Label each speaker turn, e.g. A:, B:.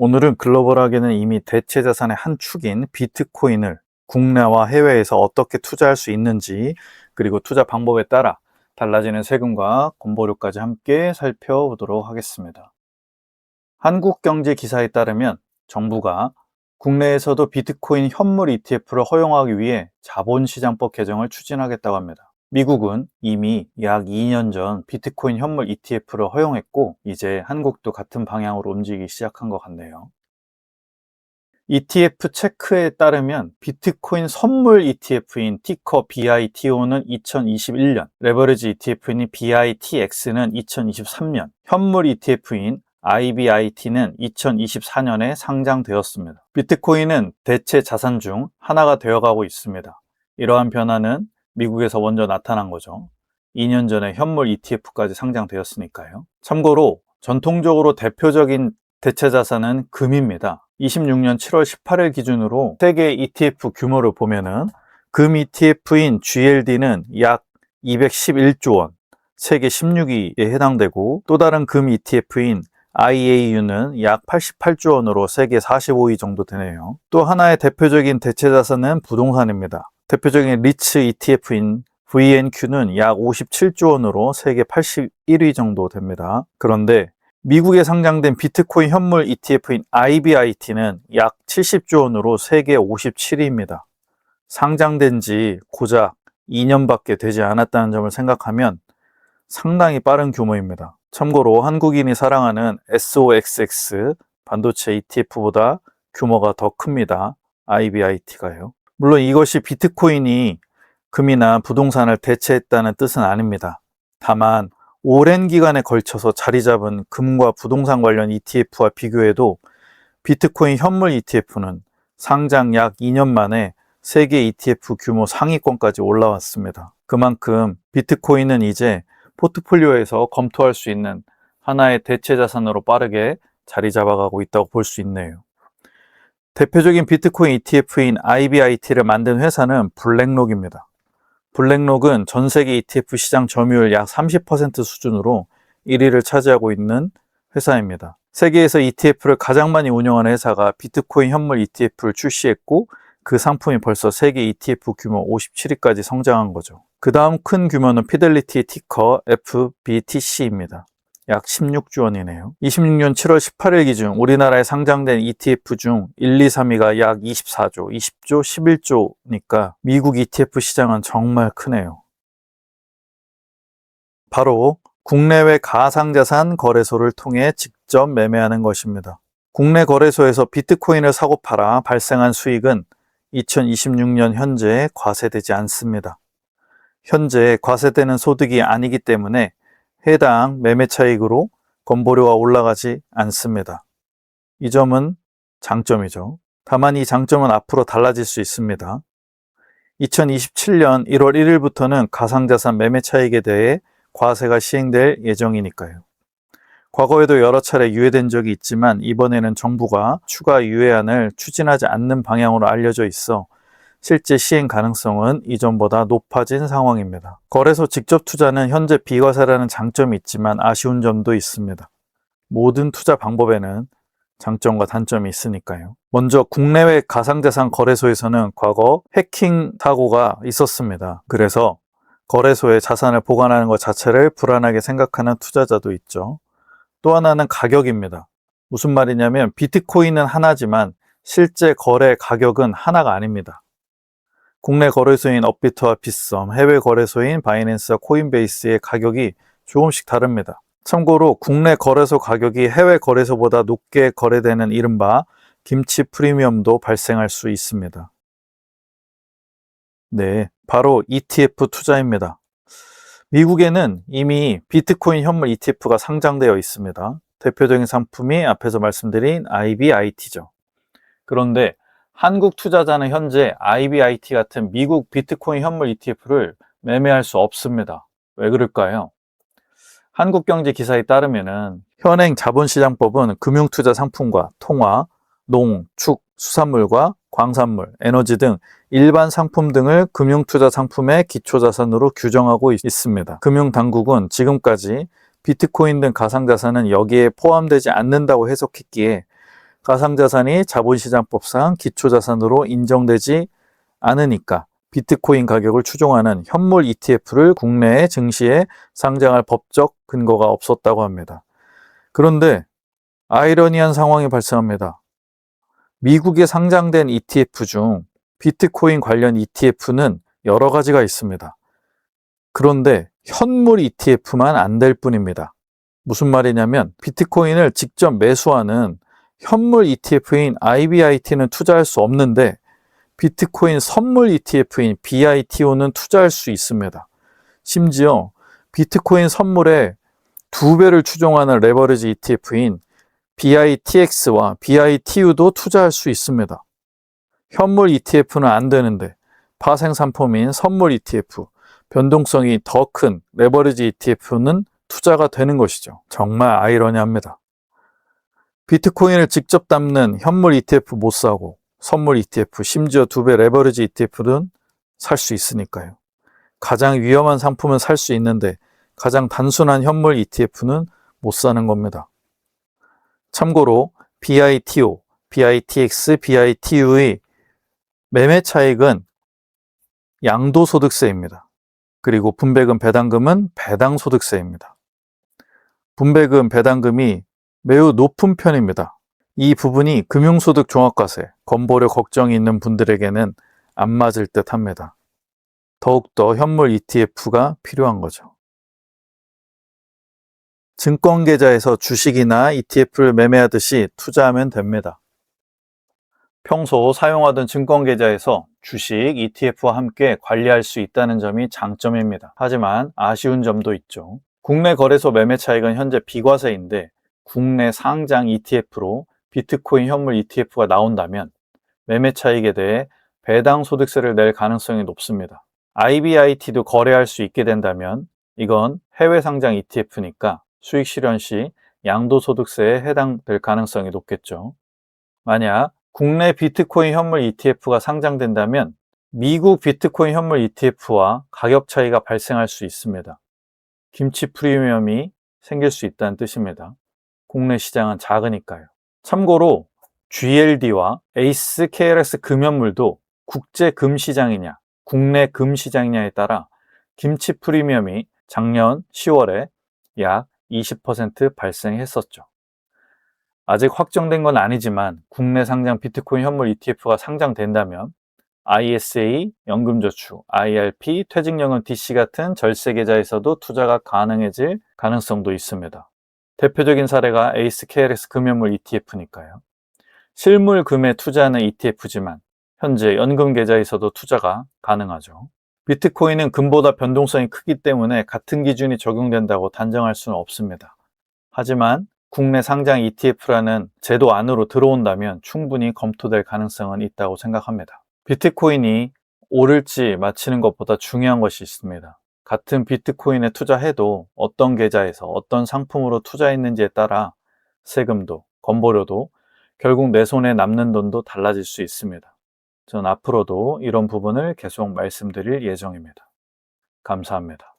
A: 오늘은 글로벌하게는 이미 대체 자산의 한 축인 비트코인을 국내와 해외에서 어떻게 투자할 수 있는지, 그리고 투자 방법에 따라 달라지는 세금과 건보료까지 함께 살펴보도록 하겠습니다. 한국경제 기사에 따르면 정부가 국내에서도 비트코인 현물 ETF를 허용하기 위해 자본시장법 개정을 추진하겠다고 합니다. 미국은 이미 약 2년 전 비트코인 현물 ETF를 허용했고, 이제 한국도 같은 방향으로 움직이기 시작한 것 같네요. ETF 체크에 따르면 비트코인 선물 ETF인 티커 BITO는 2021년, 레버리지 ETF인 BITX는 2023년, 현물 ETF인 IBIT는 2024년에 상장되었습니다. 비트코인은 대체 자산 중 하나가 되어가고 있습니다. 이러한 변화는 미국에서 먼저 나타난 거죠. 2년 전에 현물 ETF까지 상장되었으니까요. 참고로 전통적으로 대표적인 대체 자산은 금입니다. 26년 7월 18일 기준으로 세계 ETF 규모를 보면은 금 ETF인 GLD는 약 211조 원, 세계 16위에 해당되고, 또 다른 금 ETF인 IAU는 약 88조 원으로 세계 45위 정도 되네요. 또 하나의 대표적인 대체 자산은 부동산입니다. 대표적인 리츠 ETF인 VNQ는 약 57조 원으로 세계 81위 정도 됩니다. 그런데 미국에 상장된 비트코인 현물 ETF인 IBIT는 약 70조 원으로 세계 57위입니다. 상장된 지 고작 2년밖에 되지 않았다는 점을 생각하면 상당히 빠른 규모입니다. 참고로 한국인이 사랑하는 SOXX 반도체 ETF보다 규모가 더 큽니다. IBIT가요. 물론 이것이 비트코인이 금이나 부동산을 대체했다는 뜻은 아닙니다. 다만 오랜 기간에 걸쳐서 자리 잡은 금과 부동산 관련 ETF와 비교해도 비트코인 현물 ETF는 상장 약 2년 만에 세계 ETF 규모 상위권까지 올라왔습니다. 그만큼 비트코인은 이제 포트폴리오에서 검토할 수 있는 하나의 대체 자산으로 빠르게 자리 잡아가고 있다고 볼 수 있네요. 대표적인 비트코인 ETF인 IBIT를 만든 회사는 블랙록입니다. 블랙록은 전 세계 ETF 시장 점유율 약 30% 수준으로 1위를 차지하고 있는 회사입니다. 세계에서 ETF를 가장 많이 운영하는 회사가 비트코인 현물 ETF를 출시했고, 그 상품이 벌써 세계 ETF 규모 57위까지 성장한 거죠. 그 다음 큰 규모는 피델리티 티커 FBTC입니다. 약 16조 원이네요. 26년 7월 18일 기준 우리나라에 상장된 ETF 중 1, 2, 3위가 약 24조, 20조, 11조니까 미국 ETF 시장은 정말 크네요. 바로 국내외 가상자산 거래소를 통해 직접 매매하는 것입니다. 국내 거래소에서 비트코인을 사고 팔아 발생한 수익은 2026년 현재 과세되지 않습니다. 현재 과세되는 소득이 아니기 때문에 해당 매매 차익으로 건보료가 올라가지 않습니다. 이 점은 장점이죠. 다만 이 장점은 앞으로 달라질 수 있습니다. 2027년 1월 1일부터는 가상자산 매매 차익에 대해 과세가 시행될 예정이니까요. 과거에도 여러 차례 유예된 적이 있지만 이번에는 정부가 추가 유예안을 추진하지 않는 방향으로 알려져 있어 실제 시행 가능성은 이전보다 높아진 상황입니다. 거래소 직접 투자는 현재 비과세라는 장점이 있지만 아쉬운 점도 있습니다. 모든 투자 방법에는 장점과 단점이 있으니까요. 먼저 국내외 가상자산 거래소에서는 과거 해킹 사고가 있었습니다. 그래서 거래소에 자산을 보관하는 것 자체를 불안하게 생각하는 투자자도 있죠. 또 하나는 가격입니다. 무슨 말이냐면 비트코인은 하나지만 실제 거래 가격은 하나가 아닙니다. 국내 거래소인 업비트와 빗썸, 해외 거래소인 바이낸스와 코인베이스의 가격이 조금씩 다릅니다. 참고로 국내 거래소 가격이 해외 거래소보다 높게 거래되는 이른바 김치 프리미엄도 발생할 수 있습니다. 네, 바로 ETF 투자입니다. 미국에는 이미 비트코인 현물 ETF가 상장되어 있습니다. 대표적인 상품이 앞에서 말씀드린 IBIT죠. 그런데 한국 투자자는 현재 IBIT 같은 미국 비트코인 현물 ETF를 매매할 수 없습니다. 왜 그럴까요? 한국경제 기사에 따르면 현행 자본시장법은 금융투자 상품과 통화, 농, 축, 수산물과 광산물, 에너지 등 일반 상품 등을 금융투자 상품의 기초자산으로 규정하고 있습니다. 금융당국은 지금까지 비트코인 등 가상자산은 여기에 포함되지 않는다고 해석했기에 가상자산이 자본시장법상 기초자산으로 인정되지 않으니까 비트코인 가격을 추종하는 현물 ETF를 국내에 증시에 상장할 법적 근거가 없었다고 합니다. 그런데 아이러니한 상황이 발생합니다. 미국에 상장된 ETF 중 비트코인 관련 ETF는 여러 가지가 있습니다. 그런데 현물 ETF만 안 될 뿐입니다. 무슨 말이냐면 비트코인을 직접 매수하는 현물 ETF인 IBIT는 투자할 수 없는데 비트코인 선물 ETF인 BITO는 투자할 수 있습니다. 심지어 비트코인 선물의 2배를 추종하는 레버리지 ETF인 BITX와 BITU도 투자할 수 있습니다. 현물 ETF는 안 되는데 파생 상품인 선물 ETF, 변동성이 더 큰 레버리지 ETF는 투자가 되는 것이죠. 정말 아이러니합니다. 비트코인을 직접 담는 현물 ETF 못 사고 선물 ETF, 심지어 2배 레버리지 ETF는 살 수 있으니까요. 가장 위험한 상품은 살 수 있는데 가장 단순한 현물 ETF는 못 사는 겁니다. 참고로 BITO, BITX, BITU의 매매 차익은 양도소득세입니다. 그리고 분배금 배당금은 배당소득세입니다. 분배금 배당금이 매우 높은 편입니다. 이 부분이 금융소득 종합과세, 건보료 걱정이 있는 분들에게는 안 맞을 듯 합니다. 더욱더 현물 ETF가 필요한 거죠. 증권계좌에서 주식이나 ETF를 매매하듯이 투자하면 됩니다. 평소 사용하던 증권계좌에서 주식, ETF와 함께 관리할 수 있다는 점이 장점입니다. 하지만 아쉬운 점도 있죠. 국내 거래소 매매 차익은 현재 비과세인데 국내 상장 ETF로 비트코인 현물 ETF가 나온다면 매매 차익에 대해 배당 소득세를 낼 가능성이 높습니다. IBIT도 거래할 수 있게 된다면 이건 해외 상장 ETF니까 수익 실현 시 양도소득세에 해당될 가능성이 높겠죠. 만약 국내 비트코인 현물 ETF가 상장된다면 미국 비트코인 현물 ETF와 가격 차이가 발생할 수 있습니다. 김치 프리미엄이 생길 수 있다는 뜻입니다. 국내 시장은 작으니까요. 참고로 GLD와 에이스 KLS 금연물도 국제 금시장이냐 국내 금시장이냐에 따라 김치 프리미엄이 작년 10월에 약 20% 발생했었죠. 아직 확정된 건 아니지만 국내 상장 비트코인 현물 ETF가 상장된다면 ISA, 연금저축, IRP, 퇴직연금 DC 같은 절세계좌에서도 투자가 가능해질 가능성도 있습니다. 대표적인 사례가 에이스 KLS 금연물 ETF니까요. 실물금에 투자하는 ETF지만 현재 연금계좌에서도 투자가 가능하죠. 비트코인은 금보다 변동성이 크기 때문에 같은 기준이 적용된다고 단정할 수는 없습니다. 하지만 국내 상장 ETF라는 제도 안으로 들어온다면 충분히 검토될 가능성은 있다고 생각합니다. 비트코인이 오를지 맞히는 것보다 중요한 것이 있습니다. 같은 비트코인에 투자해도 어떤 계좌에서 어떤 상품으로 투자했는지에 따라 세금도, 건보료도 결국 내 손에 남는 돈도 달라질 수 있습니다. 전 앞으로도 이런 부분을 계속 말씀드릴 예정입니다. 감사합니다.